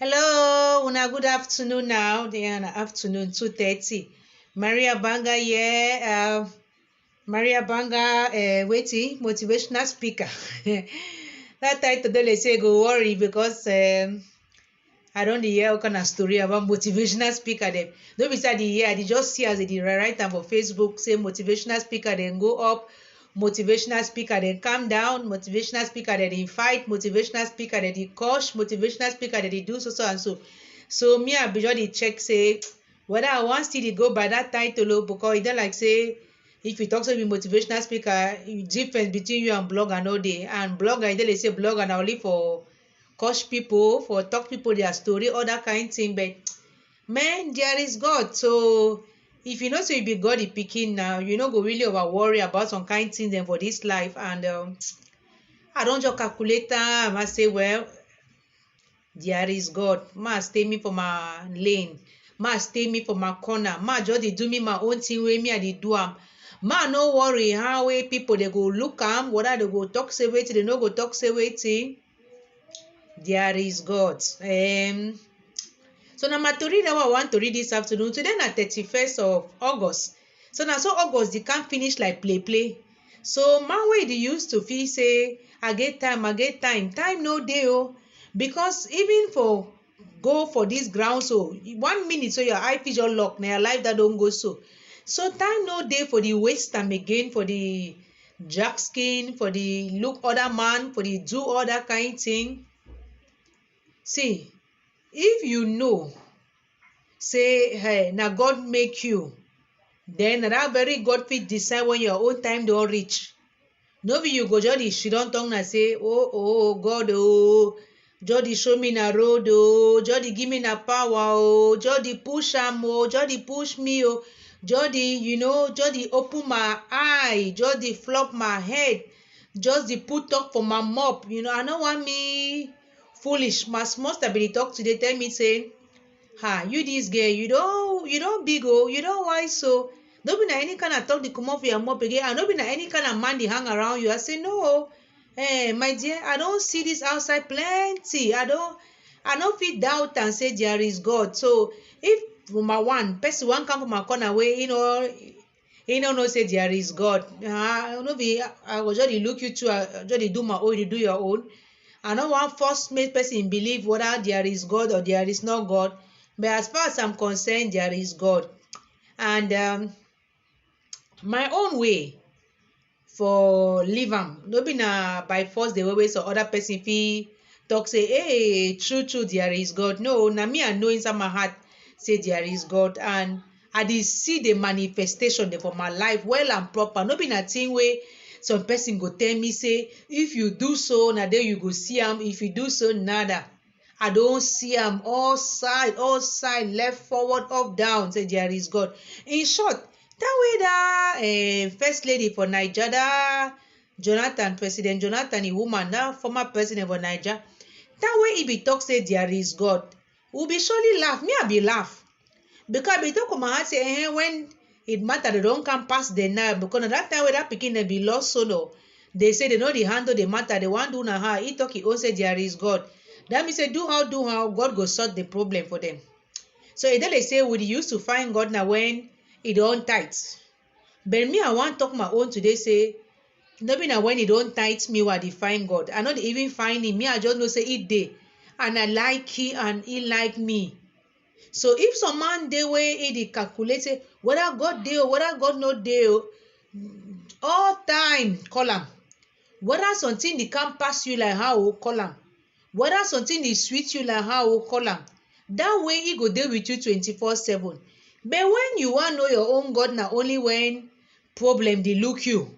Hello, una good afternoon now. The afternoon 2:30. Maria Banga here. Maria Banga, waiting motivational speaker. That title they say go worry because I don't hear all kind of story about motivational speaker. Them don't be sad the year. I just see as they write them for Facebook say motivational speaker then go up. Motivational speaker then calm down, motivational speaker then fight, motivational speaker then coach, motivational speaker then do so and so me I be just dey check say whether I wan still dey go by that title because e dey like say if you talk say be motivational speaker, difference between you and blogger no dey, and blogger e dey say blogger na only for coach people, for talk people their story, all that kind thing. But man, there is God. So if you know say you be God the pikin now, you no go really over worry about some kind things dem for this life. And I don just calculate am. I say, well, there is God. Ma stay me for my lane. Ma stay me for my corner. Ma just dey do me my own thing wey me I dey do am. Ma no worry how way people dey go look am, whether they go talk say wetin, they no go talk say wetin. There is God. So na my tori that I want to read this afternoon. Today na 31st of August. So na so August dey can't finish like play. So man wey dey used to feel say I get time. Time no dey oh. Because even for go for this ground, so 1 minute so your eye fit just lock, na your life that don't go so. So time no dey for the waste time again, for the jack skin, for the look other man, for the do other kind thing. See, if you know say hey na God make you, then na that very God fit decide when your own time don reach. No be you go just dey shit-on tongue na say oh God oh, just dey show me na road oh, just dey give me na power oh, just dey push am oh, just dey push me oh, just dey just dey open my eye, just dey flop my head, just dey put talk for my mouth. I no want me foolish. My small sister be dey talk today tell me say you this girl, you don big oh, you don wise so no be na any kind of talk dey comot for your mouth again, and no be na any kind of man dey hang around you. I say no my dear, I don see this outside plenty. I no fit doubt and say there is God. So if number one person wan come from my corner wey he no know say there is God, no be I go just dey look you too, just dey do my own, you do your own. I no wan force make person believe whether there is God or there is no God. But as far as I'm concerned, there is God. And my own way for live am no be na by force the way so other person fit talk say hey true there is God. No, na me I know inside my heart say there is God, and I dey see the manifestation there for my life well and proper. No be na thing wey some person go tell me say if you do so na then you go see am, if you do so nada. I don see am all side, left, forward, up, down, say there is God. In short, that way that first lady for Nigeria, that President Jonathan, a woman, that former president for Nigeria, that way he be talk say there is God, we be surely laugh. Me I be laugh because I be talk on my heart say when it matter they don't come past the now, because that time when that pikin they be lost solo, they say they know they handle the matter, they want do na how he talk he own say there is God. That means say do how God go sort the problem for them. So e dey say we used to find God now when it don't tight. But me I want talk my own today say no be na when it don't tight me why I find God. I not even find him. Me I just know say it dey and I like him and he like me. So if some man dey way he dey calculate say whether God dey or whether God no dey, all time call am. Whether something dey come pass you like how call am. Whether something dey sweet you like how call am. That way he go dey with you 24/7. But when you wan know your own God na only when problem dey look you.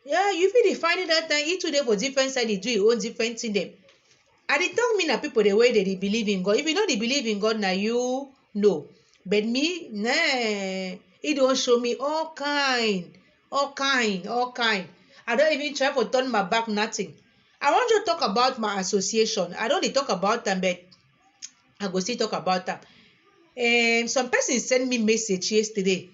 You fit dey find it that time he too dey for different side dey do his own different thing dem. I dey talk me na people the way they dey believe in God. If you no dey believe in God na you know. But me he don show me all kind. I don't even try to turn my back nothing. I want to talk about my association. I don't dey talk about them, but I go still talk about them. Some person send me message yesterday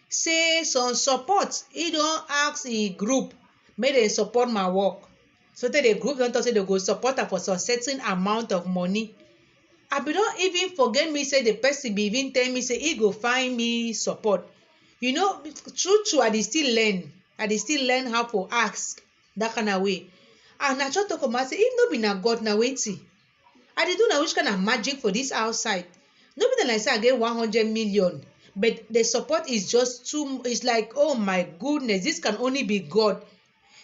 say some support. He don ask a group make dem support my work. So the group don talk say they go support am for some certain amount of money. I be don't even forget me say the person be even tell me say he go find me support. You know, true, I dey still learn. I dey still learn how to ask that kind of way. And I just talk about say if no be na God na wetin. I dey do na which kind of magic for this outside. No be like say I get 100 million, but the support is just too. It's like, oh my goodness, this can only be God.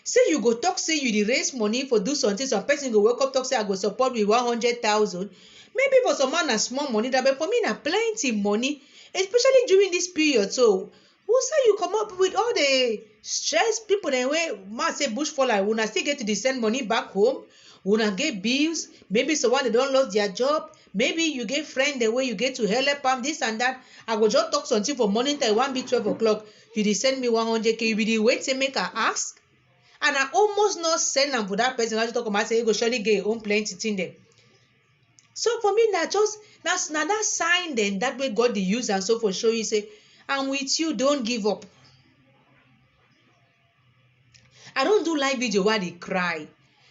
Say you go talk say you dey raise money for do something, some person go wake up talk say I go support with 100,000. Maybe for some man na small money, that but for me na plenty money, especially during this period. So who say you come up with all the stress people dem wey man say bush fall like una still get to dey send money back home, una get bills, maybe someone they don lost their job, maybe you get friend the way you get to help am this and that. I go just talk something for morning till 1 be 12 o'clock, you dey send me 100k, you be dey wait say make I ask. And I almost not send am for that person. I just talk about say you go surely get your own plenty thing dem. So for me na just na that sign then that way God dey use and so for show you say I'm with you, don't give up. I don't do live video while they cry.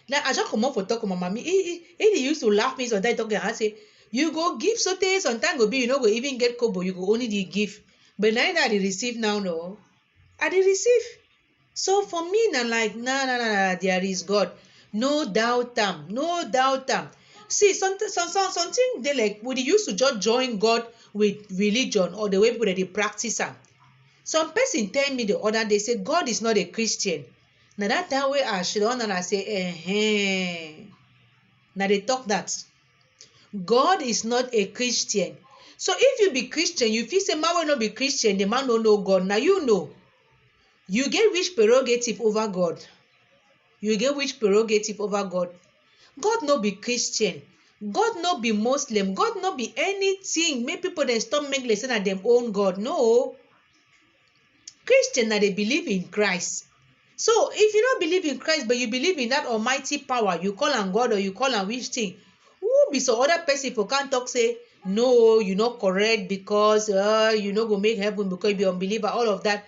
Like I just come up for talk with my mommy. He used to laugh me sometimes talking. I say you go give so something sometimes go be you no go even get kobo, you go only dey give. But now that I receive now, no, I dey receive. So for me na like nah, there is God. No doubt am, no doubt am. See, something they like we used to just join God with religion or the way people they practice am. Some person tell me the other day say God is not a Christian. Now that way I should on and I say, now they talk that God is not a Christian. So if you be Christian, you feel say man will not be Christian, the man don't know God. Now you know. You get which prerogative over God? You get which prerogative over God? God no be Christian. God no be Muslim. God no be anything. Make people then stop make lesson at them own God. No. Christian that they believe in Christ. So if you don't believe in Christ, but you believe in that almighty power, you call on God or you call on which thing? Who be some other person who can't talk say, no, you're not correct because you no go make heaven because you be unbeliever, all of that.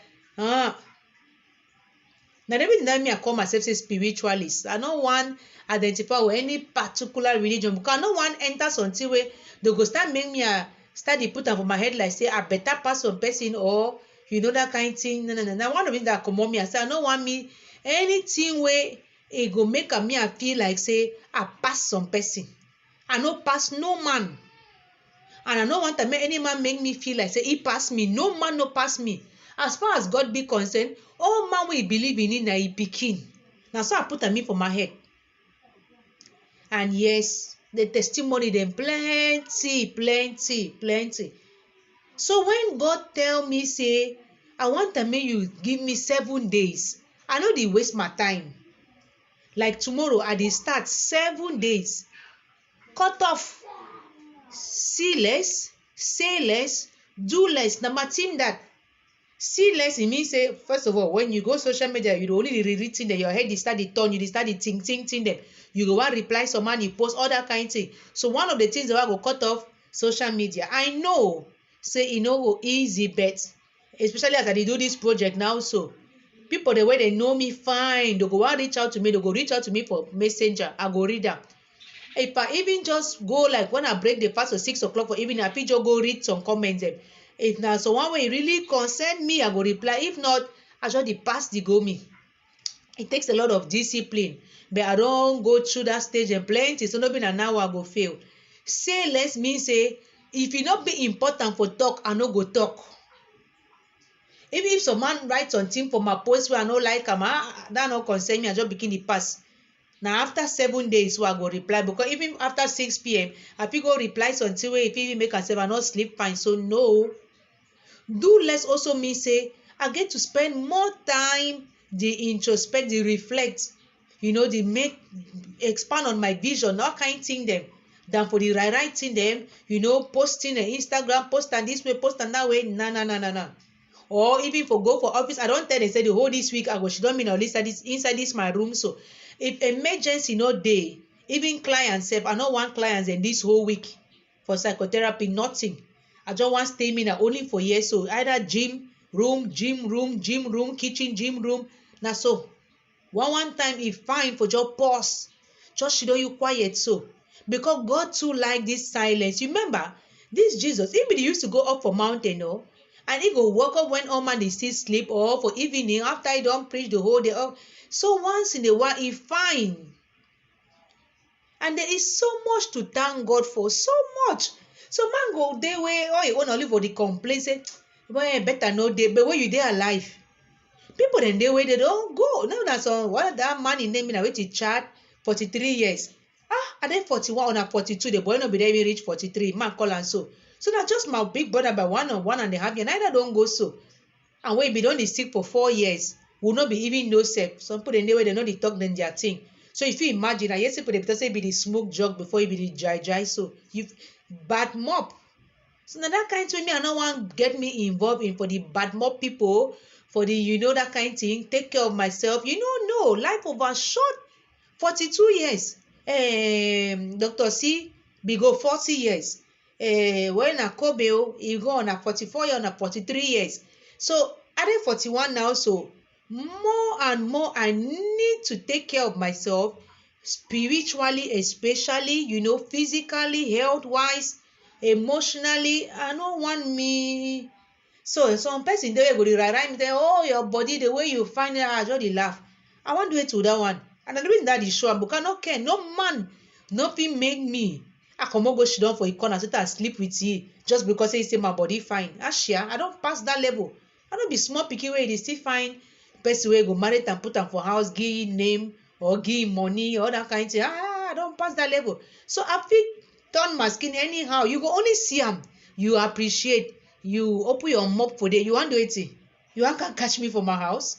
Now everything that me I call myself say spiritualist. I don't want identify with any particular religion because I don't want enter something where they go start make me start dey put am for my head like say I better pass some person or you know that kind of thing. No. Now one of them that come on me I say I don't want me anything where it go make me I feel like say I pass some person. I no pass no man. And I don't want to make any man make me feel like say he pass me. No man no pass me. As far as God be concerned, all man we believe in it na he pikin. Now so I put am in for my head. And yes, the testimony then plenty. So when God tell me say, I want to make you give me 7 days, I know they waste my time. Like tomorrow I dey start 7 days. Cut off. See less, say less, do less. Now my team that. See less, it means say, first of all, when you go social media, you only read thing that your head is start the turn, you start the think them. You go want reply someone, you post all that kind of thing. So one of the things that I go cut off social media. I know, say you know go easy bet, especially as I do this project now. So people the way they know me fine, they go want reach out to me, they go reach out to me for messenger. I go read them. If I even just go like when I break the fast for 6 o'clock for evening, I just go read some comments them. If now someone way really concern me, I go reply. If not, I just pass the go me. It takes a lot of discipline, but I don't go through that stage and plenty. So no be an hour I go fail. Say less mean say if it not be important for talk, I no go talk. Even if some man write something for my post where I no like am, that no concern me. I just begin the pass. Now after 7 days, so I go reply because even after 6 p.m. I fit go reply something where if even make myself I not sleep fine. So no. Do less also mean say I get to spend more time the introspect, the reflect, the make expand on my vision, all kind thing them than for the right thing them, posting an Instagram, post and this way, post and that way, nah. Or even for go for office, I don't tell them say the whole this week I go she don't mean or inside this my room. So if emergency no day, even clients I don't want clients in this whole week for psychotherapy, nothing. I just want stamina only for years. So either gym room, kitchen, gym room. Now so one time if fine for just pause, just you quiet. So Because God too like this silence. You remember, this Jesus, he be used to go up for mountain, no? And he go walk up when all man dey still sleep, or for evening after he don preach the whole day. So once in a while, he fine. And there is so much to thank God for, so much. So man go dey wey all you wanna live for the complain say, well, better no dey, but when you dey alive, people dem dey wey they don go. Now na some what that man in name na wetin Chad 43 years. I dey 41 or 42. The boy no be there even reach 43. Man call am so. So na just my big brother by 1.5 years. Neither don go so. And wey be don dey sick for 4 years, will not be even know sef. Some people dem dey wey they no dey talk dem their thing. So if you imagine, yes, people dey say be the smoke jug before it be the dry. So you bad mop. So now that kind of me, I no want get me involved in for the bad mop people, for the that kind of thing. Take care of myself. No, life over short. 42 years. Dr. C be go 40 years. When I Kobe, he go on a 44 years, on a 43 years. So I dey 41 now, so more and more I need to take care of myself, spiritually especially, physically, health-wise, emotionally. I no want me. So some person dey go dey write me say, oh, your body, the way you find it, I just dey laugh. I wan do it to that one. And the reason that is sure, because no care, no man, nothing make me. I come go sit down for a corner, sit and sleep with you just because he say my body fine. I don't pass that level. I don't be small pikin wey dey still find person wey go marry and put am for house, give name or give money or that kind of thing. I don't pass that level. So I fit turn my skin anyhow. You go only see am, you appreciate, you open your mouth for day. You want do it? You want can catch me for my house?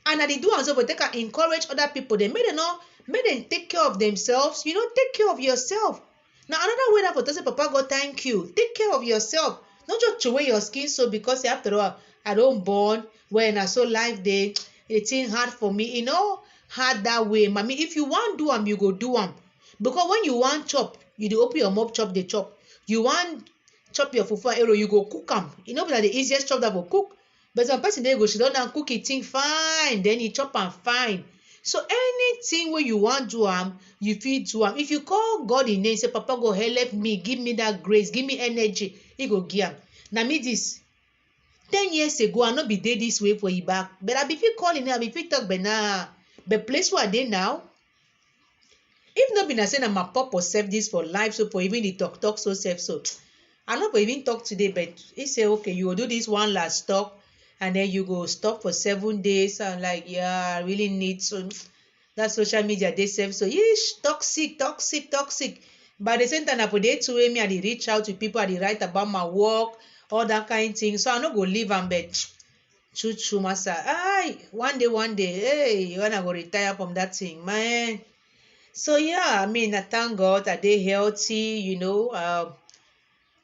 And I dey do am so for take and encourage other people. They make them take care of themselves. Take care of yourself. Now another way that for to say, Papa God, thank you. Take care of yourself. Not just throw away your skin so because after all, I don't born when I saw life day, it's hard for me. Hard that way. Mommy, if you want do am, you go do am. Because when you want chop, you dey open your mouth, chop the chop. You want chop your fufu arrow, you go cook am. Be like the easiest chop that for cook. But some person dey go sit down and cook it thing fine, then he chop am fine. So anything where you want do am, you fit do am. If you call God in name, say, Papa God, help me, give me that grace, give me energy, he go give am. Now me this 10 years ago, I no be dey this way for you back. But I be fit call in, I be fit talk, but nah. But place where I dey now, if not be na say na my purpose serve this for life, so for even the talk so self so. I no go even talk today, but he say, okay, you will do this one last talk, and then you go stop for 7 days. I'm like, yeah, I really need to. That social media they serve so toxic. But the same time, I put it to me, I dey reach out to people, I dey write about my work, all that kind of thing. So I no go leave am, but true, master. One day, hey, when I go retire from that thing, man. So yeah, I mean, I thank God that they healthy, no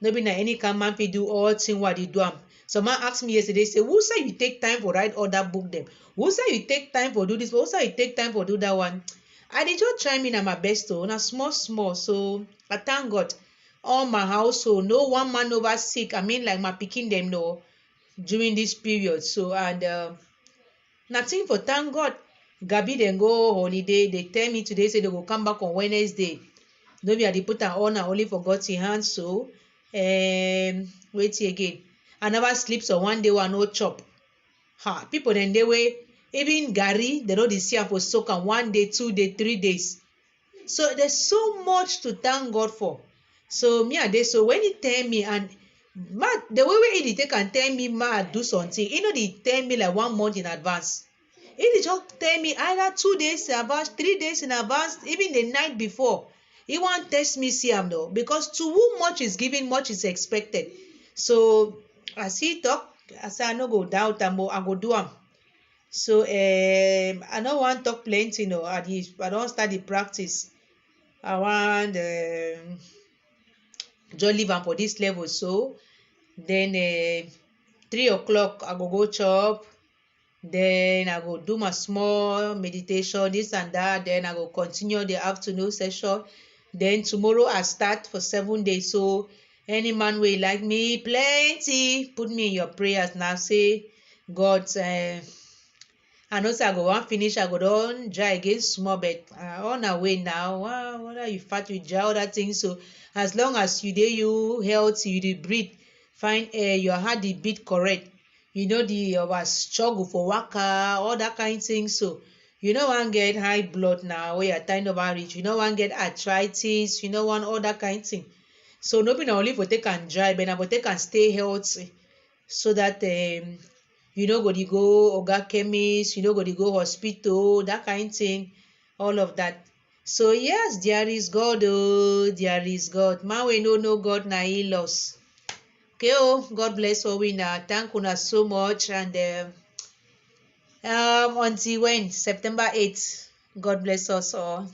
be na any kind man fit do all thing what they do am. Some man asked me yesterday, say, who say you take time for write all that book them? Who say you take time for do this? Who say you take time for do that one? I did just try me na my best na small. So I thank God. All my household, no one man over sick. I mean, like my pikin them no during this period. So and nothing for thank God. Gabi then go holiday. They tell me today say they will come back on Wednesday. No be I dey put am on na only for God's hands. So wait again. I never sleep, so one day one no chop. People then they way even Gary, they know the see for soak and 1 day, 2 day, 3 days. So there's so much to thank God for. So me and they so when he tell me and the way he take and tell me do something, they tell me like 1 month in advance. He just tell me either 2 days in advance, 3 days in advance, even the night before. He want test me see him though, because to whom much is given, much is expected. So as he talk, I say I no go doubt him, I go do him. So I don't want talk plenty, I don't start the practice. I want just leave him for this level. So then 3 o'clock I go chop. Then I go do my small meditation, this and that. Then I go continue the afternoon session. Then tomorrow I start for 7 days. So any man will like me plenty, put me in your prayers now. Say, God, I know say I go wan finish, I go don dry again small, but on our way now. Whether you fat, you dry, other things. So as long as you dey you healthy, you dey breathe fine air, your heart dey beat correct. You know the our struggle for waka, all that kind thing. So you no wan get high blood now wey your time never reach. You no wan get arthritis. You no wan all that kind thing. So no be na only for take am dry, but na for take am stay healthy, so that you no go dey go oga chemist, you no go dey go hospital, that kind thing, all of that. So yes, there is God, oh, there is God. Man wey no know God na he lost. Okay, oh, God bless all we now. Thank una so much, and until when? September 8th. God bless us all.